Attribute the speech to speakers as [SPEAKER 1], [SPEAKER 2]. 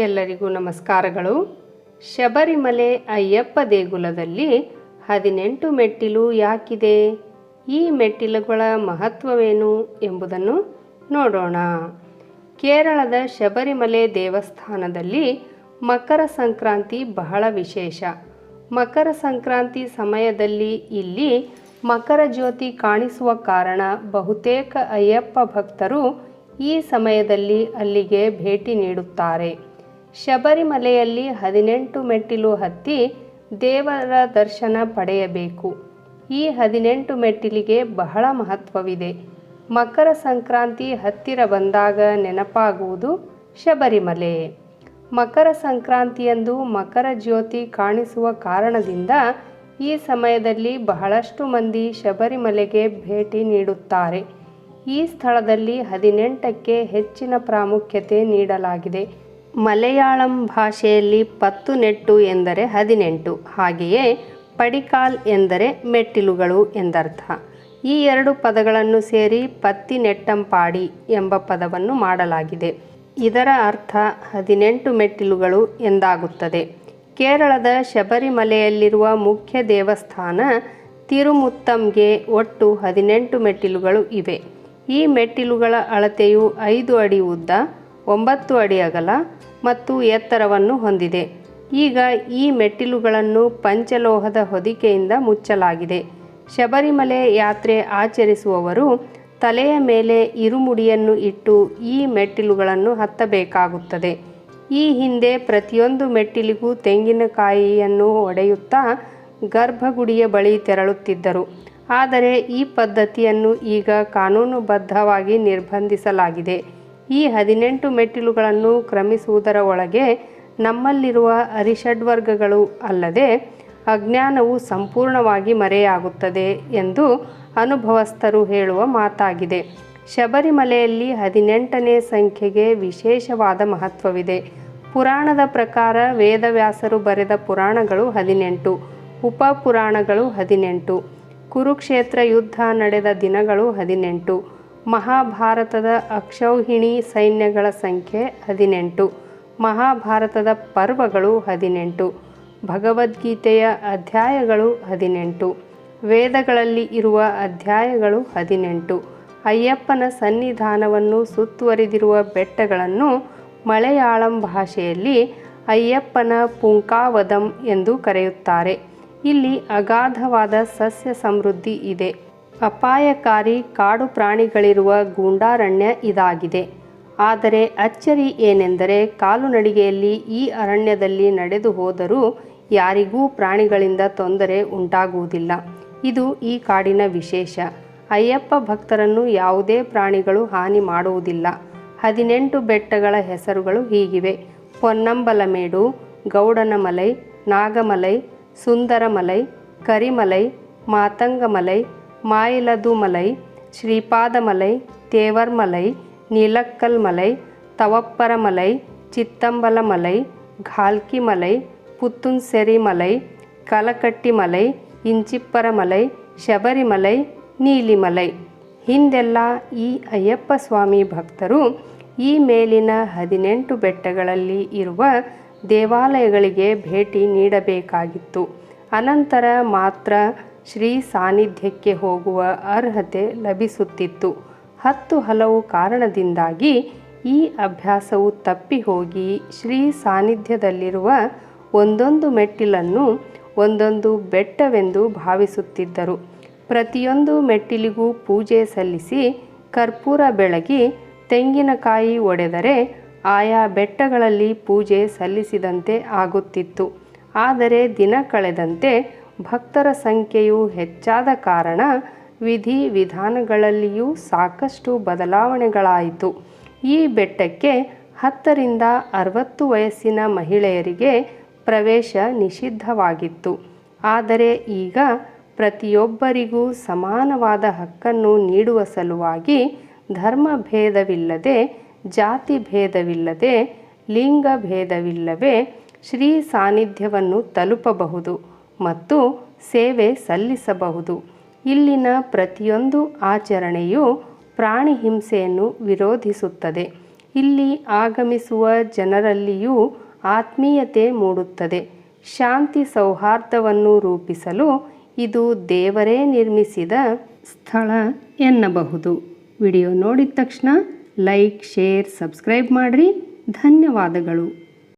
[SPEAKER 1] ಎಲ್ಲರಿಗೂ ನಮಸ್ಕಾರಗಳು. ಶಬರಿಮಲೆ ಅಯ್ಯಪ್ಪ ದೇಗುಲದಲ್ಲಿ 18 ಮೆಟ್ಟಿಲು ಯಾಕಿದೆ? ಈ ಮೆಟ್ಟಿಲುಗಳ ಮಹತ್ವವೇನು ಎಂಬುದನ್ನು ನೋಡೋಣ. ಕೇರಳದ ಶಬರಿಮಲೆ ದೇವಸ್ಥಾನದಲ್ಲಿ ಮಕರ ಸಂಕ್ರಾಂತಿ ಬಹಳ ವಿಶೇಷ. ಮಕರ ಸಂಕ್ರಾಂತಿ ಸಮಯದಲ್ಲಿ ಇಲ್ಲಿ ಮಕರ ಜ್ಯೋತಿ ಕಾಣಿಸುವ ಕಾರಣ ಬಹುತೇಕ ಅಯ್ಯಪ್ಪ ಭಕ್ತರು ಈ ಸಮಯದಲ್ಲಿ ಅಲ್ಲಿಗೆ ಭೇಟಿ ನೀಡುತ್ತಾರೆ. ಶಬರಿಮಲೆಯಲ್ಲಿ 18 ಮೆಟ್ಟಿಲು ಹತ್ತಿ ದೇವರ ದರ್ಶನ ಪಡೆಯಬೇಕು. ಈ 18 ಮೆಟ್ಟಿಲಿಗೆ ಬಹಳ ಮಹತ್ವವಿದೆ. ಮಕರ ಸಂಕ್ರಾಂತಿ ಹತ್ತಿರ ಬಂದಾಗ ನೆನಪಾಗುವುದು ಶಬರಿಮಲೆ. ಮಕರ ಸಂಕ್ರಾಂತಿಯಂದು ಮಕರ ಜ್ಯೋತಿ ಕಾಣಿಸುವ ಕಾರಣದಿಂದ ಈ ಸಮಯದಲ್ಲಿ ಬಹಳಷ್ಟು ಮಂದಿ ಶಬರಿಮಲೆಗೆ ಭೇಟಿ ನೀಡುತ್ತಾರೆ. ಈ ಸ್ಥಳದಲ್ಲಿ 18ಕ್ಕೆ ಹೆಚ್ಚಿನ ಪ್ರಾಮುಖ್ಯತೆ ನೀಡಲಾಗಿದೆ. ಮಲಯಾಳಂ ಭಾಷೆಯಲ್ಲಿ ಪತ್ತುನೆಟ್ಟು ಎಂದರೆ 18, ಹಾಗೆಯೇ ಪಡಿಕಾಲ್ ಎಂದರೆ ಮೆಟ್ಟಿಲುಗಳು ಎಂದರ್ಥ. ಈ ಎರಡು ಪದಗಳನ್ನು ಸೇರಿ ಪತ್ತಿನೆಟ್ಟಂಪಾಡಿ ಎಂಬ ಪದವನ್ನು ಮಾಡಲಾಗಿದೆ. ಇದರ ಅರ್ಥ 18 ಮೆಟ್ಟಿಲುಗಳು ಎಂದಾಗುತ್ತದೆ. ಕೇರಳದ ಶಬರಿಮಲೆಯಲ್ಲಿರುವ ಮುಖ್ಯ ದೇವಸ್ಥಾನ ತಿರುಮುತ್ತಂಗೆ ಒಟ್ಟು 18 ಮೆಟ್ಟಿಲುಗಳು ಇವೆ. ಈ ಮೆಟ್ಟಿಲುಗಳ ಅಳತೆಯು 5 ಅಡಿ ಉದ್ದ, 9 ಅಡಿ ಅಗಲ ಮತ್ತು ಎತ್ತರವನ್ನು ಹೊಂದಿದೆ. ಈಗ ಈ ಮೆಟ್ಟಿಲುಗಳನ್ನು ಪಂಚಲೋಹದ ಹೊದಿಕೆಯಿಂದ ಮುಚ್ಚಲಾಗಿದೆ. ಶಬರಿಮಲೆ ಯಾತ್ರೆ ಆಚರಿಸುವವರು ತಲೆಯ ಮೇಲೆ ಇರುಮುಡಿಯನ್ನು ಇಟ್ಟು ಈ ಮೆಟ್ಟಿಲುಗಳನ್ನು ಹತ್ತಬೇಕಾಗುತ್ತದೆ. ಈ ಹಿಂದೆ ಪ್ರತಿಯೊಂದು ಮೆಟ್ಟಿಲಿಗೂ ತೆಂಗಿನಕಾಯಿಯನ್ನು ಒಡೆಯುತ್ತಾ ಗರ್ಭಗುಡಿಯ ಬಳಿ ತೆರಳುತ್ತಿದ್ದರು. ಆದರೆ ಈ ಪದ್ಧತಿಯನ್ನು ಈಗ ಕಾನೂನುಬದ್ಧವಾಗಿ ನಿರ್ಬಂಧಿಸಲಾಗಿದೆ. ಈ 18 ಮೆಟ್ಟಿಲುಗಳನ್ನು ಕ್ರಮಿಸುವುದರ ಒಳಗೆ ನಮ್ಮಲ್ಲಿರುವ ಅರಿಷಡ್ವರ್ಗಗಳು ಅಲ್ಲದೆ ಅಜ್ಞಾನವು ಸಂಪೂರ್ಣವಾಗಿ ಮರೆಯಾಗುತ್ತದೆ ಎಂದು ಅನುಭವಸ್ಥರು ಹೇಳುವ ಮಾತಾಗಿದೆ. ಶಬರಿಮಲೆಯಲ್ಲಿ 18ನೇ ಸಂಖ್ಯೆಗೆ ವಿಶೇಷವಾದ ಮಹತ್ವವಿದೆ. ಪುರಾಣದ ಪ್ರಕಾರ ವೇದವ್ಯಾಸರು ಬರೆದ ಪುರಾಣಗಳು 18, ಉಪಪುರಾಣಗಳು 18, ಕುರುಕ್ಷೇತ್ರ ಯುದ್ಧ ನಡೆದ ದಿನಗಳು 18, ಮಹಾಭಾರತದ ಅಕ್ಷೌಹಿಣಿ ಸೈನ್ಯಗಳ ಸಂಖ್ಯೆ 18, ಮಹಾಭಾರತದ ಪರ್ವಗಳು 18, ಭಗವದ್ಗೀತೆಯ ಅಧ್ಯಾಯಗಳು 18, ವೇದಗಳಲ್ಲಿ ಇರುವ ಅಧ್ಯಾಯಗಳು 18, ಅಯ್ಯಪ್ಪನ ಸನ್ನಿಧಾನವನ್ನು ಸುತ್ತುವರಿದಿರುವ ಬೆಟ್ಟಗಳನ್ನು ಮಲಯಾಳಂ ಭಾಷೆಯಲ್ಲಿ ಅಯ್ಯಪ್ಪನ ಪುಂಕಾವದಂ ಎಂದು ಕರೆಯುತ್ತಾರೆ. ಇಲ್ಲಿ ಅಗಾಧವಾದ ಸಸ್ಯ ಸಮೃದ್ಧಿ ಇದೆ. ಅಪಾಯಕಾರಿ ಕಾಡು ಪ್ರಾಣಿಗಳಿರುವ ಗೂಂಡಾರಣ್ಯ ಇದಾಗಿದೆ. ಆದರೆ ಅಚ್ಚರಿ ಏನೆಂದರೆ ಕಾಲುನಡಿಗೆಯಲ್ಲಿ ಈ ಅರಣ್ಯದಲ್ಲಿ ನಡೆದು ಹೋದರೂ ಯಾರಿಗೂ ಪ್ರಾಣಿಗಳಿಂದ ತೊಂದರೆ ಉಂಟಾಗುವುದಿಲ್ಲ. ಇದು ಈ ಕಾಡಿನ ವಿಶೇಷ. ಅಯ್ಯಪ್ಪ ಭಕ್ತರನ್ನು ಯಾವುದೇ ಪ್ರಾಣಿಗಳು ಹಾನಿ ಮಾಡುವುದಿಲ್ಲ. 18 ಬೆಟ್ಟಗಳ ಹೆಸರುಗಳು ಹೀಗಿವೆ: ಪೊನ್ನಂಬಲಮೇಡು, ಗೌಡನಮಲೈ, ನಾಗಮಲೈ, ಸುಂದರಮಲೈ, ಕರಿಮಲೈ, ಮಾತಂಗಮಲೈ, ಮಾಯಿಲದುಮಲೈ, ಶ್ರೀಪಾದಮಲೈ, ತೇವರ್ಮಲೈ, ನೀಲಕ್ಕಲ್ಮಲೈ, ತವಪ್ಪರಮಲೈ, ಚಿತ್ತಂಬಲಮಲೈ, ಘಾಲ್ಕಿಮಲೈ, ಪುತ್ತುನ್ಸೆರಿಮಲೈ, ಕಲಕಟ್ಟಿಮಲೈ, ಇಂಚಿಪ್ಪರಮಲೈ, ಶಬರಿಮಲೈ, ನೀಲಿಮಲೈ. ಹಿಂದೆಲ್ಲ ಈ ಅಯ್ಯಪ್ಪ ಸ್ವಾಮಿ ಭಕ್ತರು ಈ ಮೇಲಿನ 18 ಬೆಟ್ಟಗಳಲ್ಲಿ ಇರುವ ದೇವಾಲಯಗಳಿಗೆ ಭೇಟಿ ನೀಡಬೇಕಾಗಿತ್ತು. ಅನಂತರ ಮಾತ್ರ ಶ್ರೀ ಸಾನ್ನಿಧ್ಯಕ್ಕೆ ಹೋಗುವ ಅರ್ಹತೆ ಲಭಿಸುತ್ತಿತ್ತು. ಹಲವು ಕಾರಣದಿಂದಾಗಿ ಈ ಅಭ್ಯಾಸವು ತಪ್ಪಿ ಹೋಗಿ ಶ್ರೀ ಸಾನ್ನಿಧ್ಯದಲ್ಲಿರುವ ಒಂದೊಂದು ಮೆಟ್ಟಿಲನ್ನು ಒಂದೊಂದು ಬೆಟ್ಟವೆಂದು ಭಾವಿಸುತ್ತಿದ್ದರು. ಪ್ರತಿಯೊಂದು ಮೆಟ್ಟಿಲಿಗೂ ಪೂಜೆ ಸಲ್ಲಿಸಿ ಕರ್ಪೂರ ಬೆಳಗಿ ತೆಂಗಿನಕಾಯಿ ಒಡೆದರೆ ಆಯಾ ಬೆಟ್ಟಗಳಲ್ಲಿ ಪೂಜೆ ಸಲ್ಲಿಸಿದಂತೆ ಆಗುತ್ತಿತ್ತು. ಆದರೆ ದಿನ ಕಳೆದಂತೆ ಭಕ್ತರ ಸಂಖ್ಯೆಯು ಹೆಚ್ಚಾದ ಕಾರಣ ವಿಧಿ ವಿಧಾನಗಳಲ್ಲಿಯೂ ಸಾಕಷ್ಟು ಬದಲಾವಣೆಗಳಾಯಿತು. ಈ ಬೆಟ್ಟಕ್ಕೆ 10 ರಿಂದ 60 ವಯಸ್ಸಿನ ಮಹಿಳೆಯರಿಗೆ ಪ್ರವೇಶ ನಿಷಿದ್ಧವಾಗಿತ್ತು. ಆದರೆ ಈಗ ಪ್ರತಿಯೊಬ್ಬರಿಗೂ ಸಮಾನವಾದ ಹಕ್ಕನ್ನು ನೀಡುವ ಸಲುವಾಗಿ ಧರ್ಮ ಭೇದವಿಲ್ಲದೆ, ಜಾತಿ ಭೇದವಿಲ್ಲದೆ, ಲಿಂಗ ಭೇದವಿಲ್ಲವೇ ಶ್ರೀ ಸಾನ್ನಿಧ್ಯವನ್ನು ತಲುಪಬಹುದು ಮತ್ತು ಸೇವೆ ಸಲ್ಲಿಸಬಹುದು. ಇಲ್ಲಿನ ಪ್ರತಿಯೊಂದು ಆಚರಣೆಯು ಪ್ರಾಣಿ ಹಿಂಸೆಯನ್ನು ವಿರೋಧಿಸುತ್ತದೆ. ಇಲ್ಲಿ ಆಗಮಿಸುವ ಜನರಲ್ಲಿಯೂ ಆತ್ಮೀಯತೆ ಮೂಡುತ್ತದೆ. ಶಾಂತಿ ಸೌಹಾರ್ದವನ್ನು ರೂಪಿಸಲು ಇದು ದೇವರೇ ನಿರ್ಮಿಸಿದ ಸ್ಥಳ ಎನ್ನಬಹುದು. ವಿಡಿಯೋ ನೋಡಿದ ತಕ್ಷಣ ಲೈಕ್, ಶೇರ್, ಸಬ್ಸ್ಕ್ರೈಬ್ ಮಾಡಿರಿ. ಧನ್ಯವಾದಗಳು.